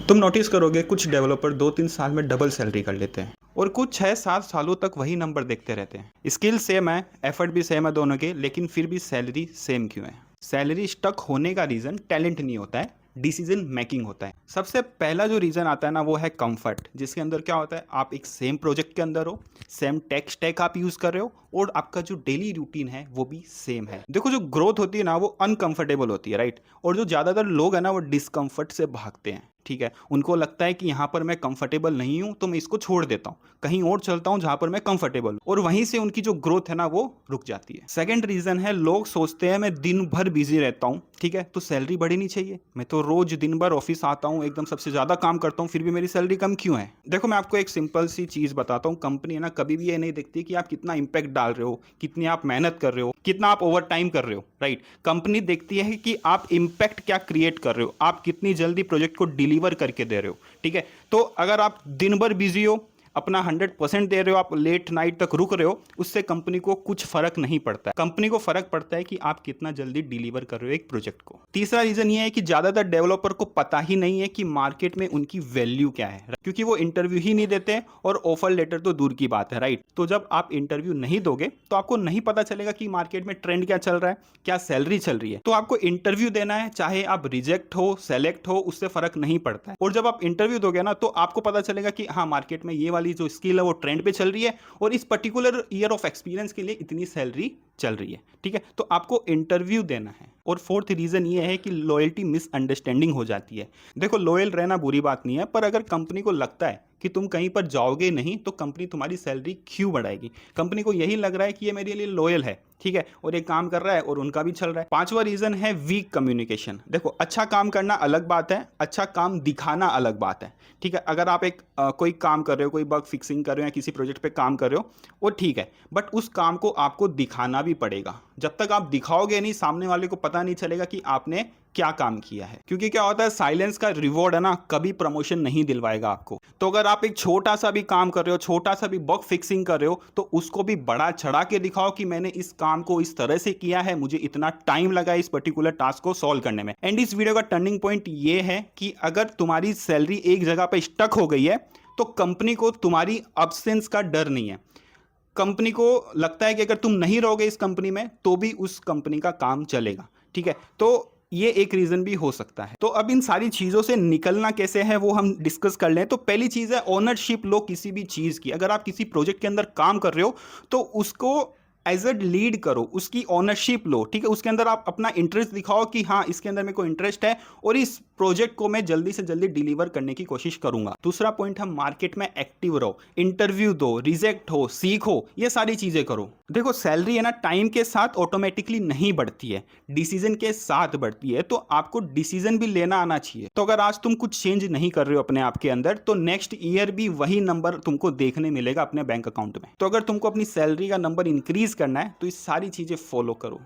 तुम नोटिस करोगे कुछ डेवलपर 2-3 साल में डबल सैलरी कर लेते हैं और कुछ 6-7 सालों तक वही नंबर देखते रहते हैं। स्किल सेम है, एफर्ट भी सेम है दोनों के, लेकिन फिर भी सैलरी सेम क्यों है? सैलरी स्टक होने का रीज़न टैलेंट नहीं होता है, डिसीजन मेकिंग होता है। सबसे पहला जो रीज़न आता है ना, वो है कंफर्ट, जिसके अंदर क्या होता है, आप एक सेम प्रोजेक्ट के अंदर हो, सेम टेक स्टैक आप यूज़ कर रहे हो और आपका जो डेली रूटीन है वो भी सेम है। देखो, जो ग्रोथ होती है ना वो अनकंफर्टेबल होती है, राइट? और जो ज़्यादातर लोग हैं ना वो डिस्कम्फर्ट से भागते हैं। ठीक है, उनको लगता है कि यहाँ पर मैं कंफर्टेबल नहीं हूँ तो मैं इसको छोड़ देता हूँ, कहीं और चलता हूँ जहाँ पर मैं कंफर्टेबल हूँ, और वहीं से उनकी जो ग्रोथ है ना वो रुक जाती है। सेकंड रीजन है, लोग सोचते हैं मैं दिन भर बिजी रहता हूँ, ठीक है, तो सैलरी बढ़ी नहीं चाहिए। मैं तो रोज दिन भर ऑफिस आता हूँ, एकदम सबसे ज्यादा काम करता हूँ, फिर भी मेरी सैलरी कम क्यों है? देखो, मैं आपको एक सिंपल सी चीज बताता हूँ। कंपनी है ना कभी भी ये नहीं देखती कि आप कितना इंपैक्ट डाल रहे हो, कितनी आप मेहनत कर रहे हो, कितना आप ओवर टाइम कर रहे हो, राइट? कंपनी देखती है कि आप इंपैक्ट क्या क्रिएट कर रहे हो, आप कितनी जल्दी प्रोजेक्ट को डिलीवर करके दे रहे हो। ठीक है, तो अगर आप दिन भर बिजी हो, अपना 100% दे रहे हो, आप लेट नाइट तक रुक रहे हो, उससे कंपनी को कुछ फर्क नहीं पड़ता है। कंपनी को फर्क पड़ता है कि आप कितना जल्दी डिलीवर कर रहे हो एक प्रोजेक्ट को। तीसरा रीजन ये है कि ज्यादातर डेवलपर को पता ही नहीं है कि मार्केट में उनकी वैल्यू क्या है, क्योंकि वो इंटरव्यू ही नहीं देते और ऑफर लेटर तो दूर की बात है, राइट? तो जब आप इंटरव्यू नहीं दोगे तो आपको नहीं पता चलेगा कि मार्केट में ट्रेंड क्या चल रहा है, क्या सैलरी चल रही है। तो आपको इंटरव्यू देना है, चाहे आप रिजेक्ट हो सेलेक्ट हो, उससे फर्क नहीं पड़ता है। और जब आप इंटरव्यू दोगे ना तो आपको पता चलेगा कि हाँ, मार्केट में ये वाली जो स्किल है वो ट्रेंड पे चल रही है और इस पर्टिकुलर ईयर ऑफ एक्सपीरियंस के लिए इतनी सैलरी चल रही है। ठीक है, तो आपको इंटरव्यू देना है। और फोर्थ रीजन ये है कि लॉयल्टी मिसअंडरस्टैंडिंग हो जाती है। देखो, लॉयल रहना बुरी बात नहीं है, पर अगर कंपनी को लगता है कि तुम कहीं पर जाओगे नहीं तो कंपनी तुम्हारी सैलरी क्यों बढ़ाएगी? कंपनी को यही लग रहा है कि ये मेरे लिए लॉयल है, ठीक है, और ये काम कर रहा है और उनका भी चल रहा है। पांचवा रीजन है वीक कम्युनिकेशन। देखो, अच्छा काम करना अलग बात है, अच्छा काम दिखाना अलग बात है। ठीक है, अगर आप एक कोई काम कर रहे हो, कोई बग फिक्सिंग कर रहे हो या किसी प्रोजेक्ट पे काम कर रहे हो, वो ठीक है, बट उस काम को आपको दिखाना भी पड़ेगा। जब तक आप दिखाओगे नहीं, सामने वाले को पता नहीं चलेगा कि आपने क्या काम किया है। क्योंकि क्या होता है, साइलेंस का रिवॉर्ड है ना, कभी प्रमोशन नहीं दिलवाएगा आपको। तो अगर आप एक छोटा सा भी काम कर रहे हो, छोटा सा भी बग फिक्सिंग कर रहे हो, तो उसको भी बड़ा चढ़ा के दिखाओ कि मैंने इस काम को इस तरह से किया है, मुझे इतना टाइम लगा इस पर्टिकुलर टास्क को सॉल्व करने में। एंड इस वीडियो का टर्निंग पॉइंट ये है कि अगर तुम्हारी सैलरी एक जगह पर स्टक हो गई है तो कंपनी को तुम्हारी अब्सेंस का डर नहीं है। कंपनी को लगता है कि अगर तुम नहीं रहोगे इस कंपनी में तो भी उस कंपनी का काम चलेगा। ठीक है, तो ये एक रीजन भी हो सकता है। तो अब इन सारी चीजों से निकलना कैसे है वो हम डिस्कस कर लें। तो पहली चीज है ओनरशिप लो किसी भी चीज की। अगर आप किसी प्रोजेक्ट के अंदर काम कर रहे हो तो उसको एज अ लीड करो, उसकी ओनरशिप लो। ठीक है, उसके अंदर आप अपना इंटरेस्ट दिखाओ कि हाँ, इसके अंदर मेरे को इंटरेस्ट है और इस प्रोजेक्ट को मैं जल्दी से जल्दी डिलीवर करने की कोशिश करूंगा। दूसरा पॉइंट है मार्केट में एक्टिव रहो, इंटरव्यू दो, रिजेक्ट हो, सीखो, ये सारी चीजें करो। देखो, सैलरी है ना टाइम के साथ ऑटोमेटिकली नहीं बढ़ती है, डिसीजन के साथ बढ़ती है। तो आपको डिसीजन भी लेना आना चाहिए। तो अगर आज तुम कुछ चेंज नहीं कर रहे हो अपने आप के अंदर, तो नेक्स्ट ईयर भी वही नंबर तुमको देखने मिलेगा अपने बैंक अकाउंट में। तो अगर तुमको अपनी सैलरी का नंबर इंक्रीज करना है तो ये सारी चीजें फॉलो करो।